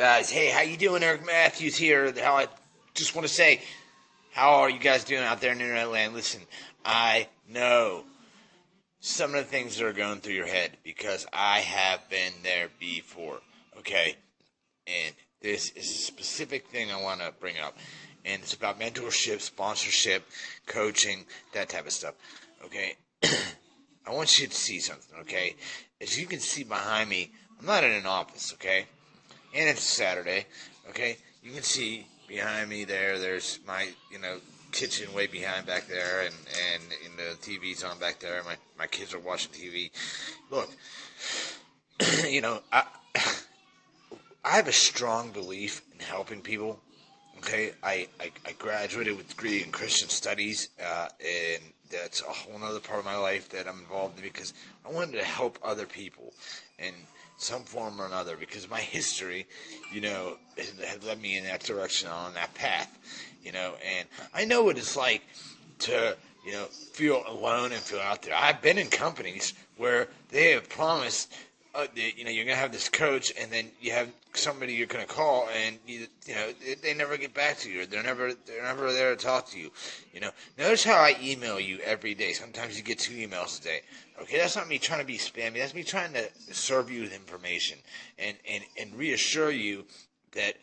Guys, hey, how you doing? Eric Matthews here. I just want to say, how are you guys doing out there in internet land? Listen, I know some of the things that are going through your head because I have been there before, okay? And this is a specific thing I want to bring up, and it's about mentorship, sponsorship, coaching, that type of stuff, okay? I want you to see something, okay? As you can see behind me, I'm not in an office, okay? And it's Saturday, okay? You can see behind me there's my, kitchen way behind back there, and the TV's on back there. My kids are watching TV. Look, I have a strong belief in helping people, okay? I graduated with a degree in Christian studies, and that's a whole other part of my life that I'm involved in because I wanted to help other people in some form or another because my history, had led me in that direction, on that path, and I know what it's like to, feel alone and feel out there. I've been in companies where they have promised you're going to have this coach, and then you have somebody you're going to call, and they never get back to you. They're never there to talk to you. Notice how I email you every day. Sometimes you get 2 emails a day. Okay, that's not me trying to be spammy. That's me trying to serve you with information and reassure you that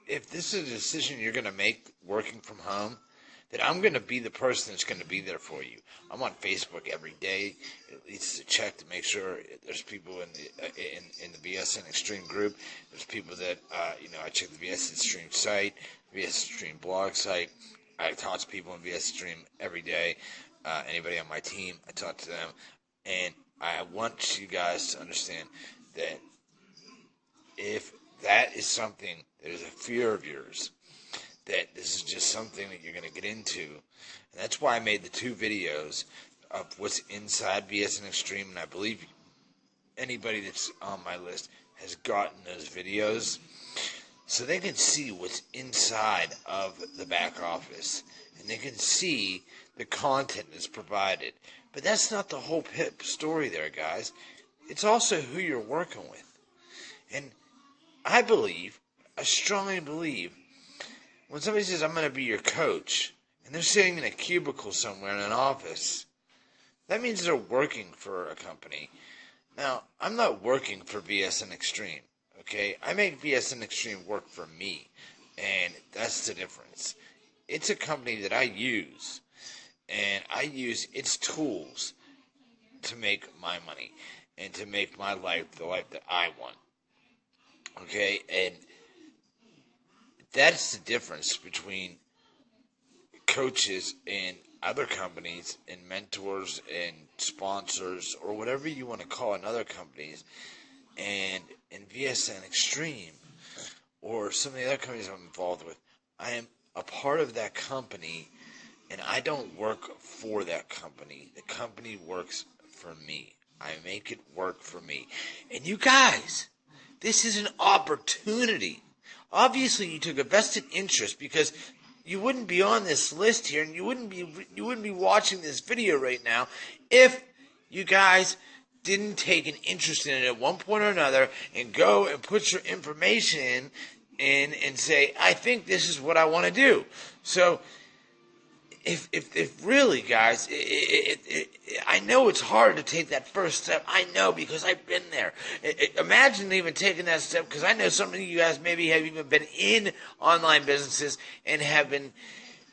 if this is a decision you're going to make working from home, that I'm going to be the person that's going to be there for you. I'm on Facebook every day, at least to check to make sure there's people in the VSN Extreme group. There's people that, I check the VSN Extreme site, VSN Extreme blog site. I talk to people in VSN Extreme every day. Anybody on my team, I talk to them. And I want you guys to understand that if that is something that is a fear of yours, that this is just something that you're going to get into. And that's why I made the 2 videos of what's inside VSN Extreme. And I believe anybody that's on my list has gotten those videos so they can see what's inside of the back office. And they can see the content that's provided. But that's not the whole story there, guys. It's also who you're working with. And I strongly believe, when somebody says, I'm going to be your coach, and they're sitting in a cubicle somewhere in an office, that means they're working for a company. Now, I'm not working for VSN Extreme, okay? I make VSN Extreme work for me, and that's the difference. It's a company that I use, and I use its tools to make my money and to make my life the life that I want, okay? And that's the difference between coaches and other companies and mentors and sponsors or whatever you want to call in other companies, and in VSN Extreme or some of the other companies I'm involved with. I am a part of that company, and I don't work for that company. The company works for me. I make it work for me. And you guys, this is an opportunity. Obviously, you took a vested interest because you wouldn't be on this list here, and you wouldn't be watching this video right now if you guys didn't take an interest in it at one point or another and go and put your information in and say, I think this is what I want to do. So, if really, guys, I know it's hard to take that first step. I know because I've been there. Imagine even taking that step, because I know some of you guys maybe have even been in online businesses and have been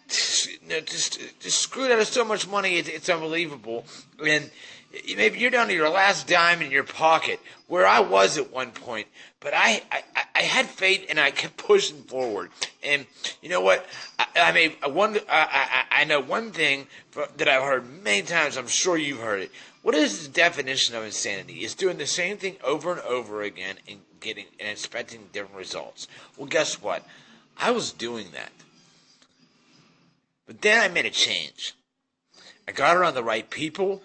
just screwed out of so much money. It's unbelievable. And maybe you're down to your last dime in your pocket, where I was at one point. But I had faith, and I kept pushing forward. And you know what? I know one thing that I've heard many times. I'm sure you've heard it. What is the definition of insanity? It's doing the same thing over and over again and expecting different results. Well, guess what? I was doing that. But then I made a change. I got around the right people.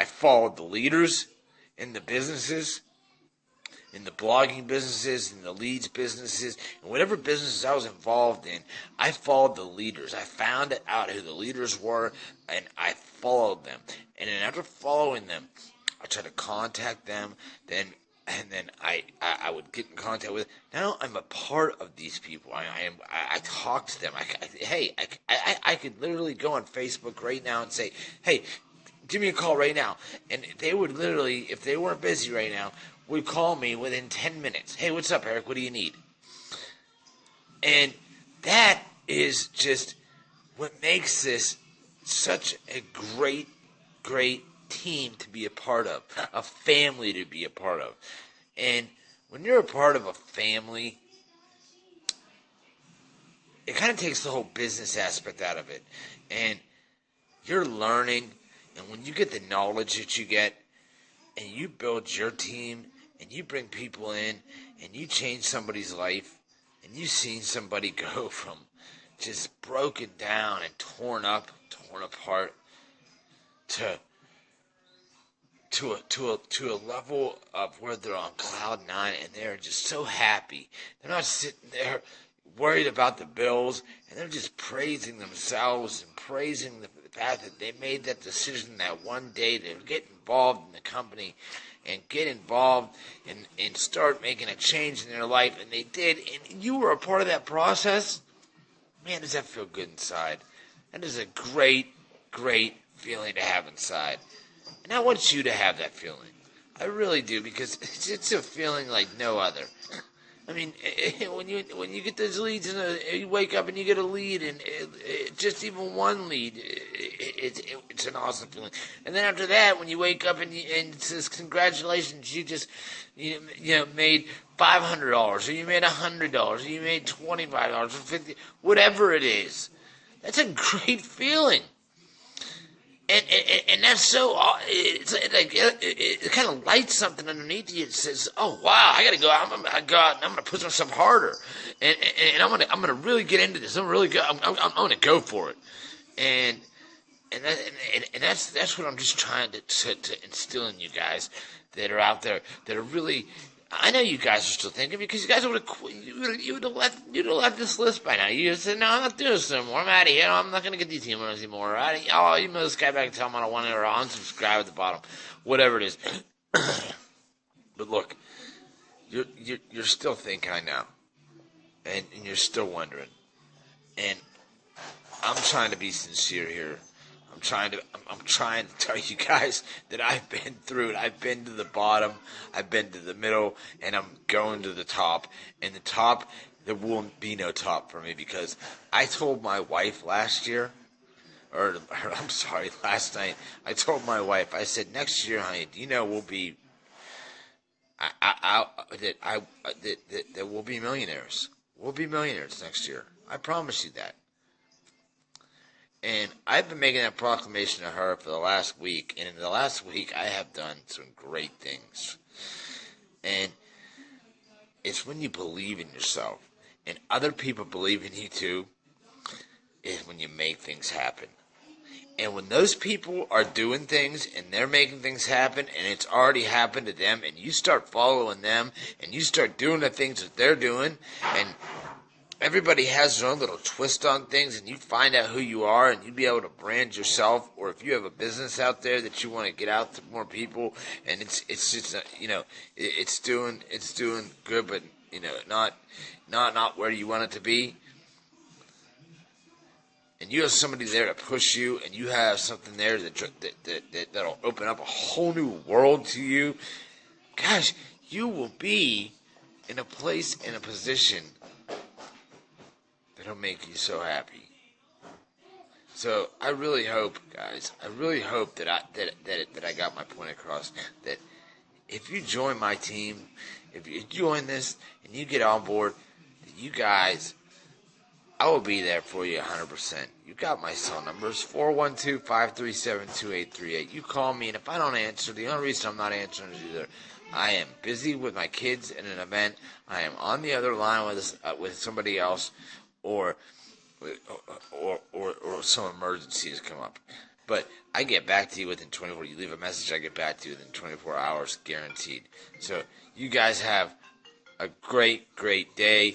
I followed the leaders in the businesses, in the blogging businesses, in the leads businesses, and whatever businesses I was involved in. I followed the leaders. I found out who the leaders were, and I followed them. And then after following them, I tried to contact them, then and then I would get in contact with. Now I'm a part of these people. I talk to them. I could literally go on Facebook right now and say, hey, give me a call right now, and they would literally, if they weren't busy right now, would call me within 10 minutes. Hey, what's up, Eric? What do you need? And that is just what makes this such a great, great team to be a part of, a family to be a part of. And when you're a part of a family, it kind of takes the whole business aspect out of it. And you're learning, and when you get the knowledge that you get, and you build your team, and you bring people in, and you change somebody's life, and you've seen somebody go from just broken down and torn apart, to a level of where they're on cloud nine and they're just so happy. They're not sitting there worried about the bills, and they're just praising themselves and praising the fact that they made that decision that one day to get involved in the company and get involved and start making a change in their life, and they did, and you were a part of that process. Man, does that feel good inside. That is a great, great feeling to have inside. And I want you to have that feeling. I really do, because it's a feeling like no other. I mean, when you get those leads and you wake up and you get a lead, and just even one lead, it's an awesome feeling. And then after that, when you wake up and it says congratulations, you made $500, or you made $100, or you made $25 or $50, whatever it is. That's a great feeling. And that's so, it's like, it kind of lights something underneath you. It says, oh, wow, I got to go out. I'm going to push myself harder. And I'm going to really get into this. I'm going to go for it. And that's what I'm just trying to instill in you guys that are out there, that are really, I know you guys are still thinking, because you guys would have left this list by now. You said, no, I'm not doing this anymore. I'm out of here. I'm not going to get these emails anymore. I'll email this guy back and tell him I don't want it, or I'll unsubscribe at the bottom. Whatever it is. But look, you're still thinking, I know. And you're still wondering. And I'm trying to be sincere here. I'm trying to tell you guys that I've been through it. I've been to the bottom, I've been to the middle, and I'm going to the top. And the top, there will be no top for me, because I told my wife last night, I told my wife, I said, next year, honey, we'll be, that we'll be millionaires. We'll be millionaires next year. I promise you that. And I've been making that proclamation to her for the last week. And in the last week, I have done some great things. And it's when you believe in yourself, and other people believe in you too, is when you make things happen. And when those people are doing things and they're making things happen, and it's already happened to them, and you start following them, and you start doing the things that they're doing, and everybody has their own little twist on things, and you find out who you are, and you be able to brand yourself. Or if you have a business out there that you want to get out to more people, and it's just it's doing good, but not where you want it to be. And you have somebody there to push you, and you have something there that'll open up a whole new world to you. Gosh, you will be in a place, in a position that'll make you so happy. So I really hope, guys, that I got my point across. That if you join my team, if you join this and you get on board, that you guys, I will be there for you 100%. You got my cell numbers, 412-537-2838. You call me, and if I don't answer, the only reason I'm not answering is either I am busy with my kids in an event, I am on the other line with somebody else, or some emergency has come up. But I get back to you within 24. You leave a message, I get back to you within 24 hours, guaranteed. So you guys have a great, great day.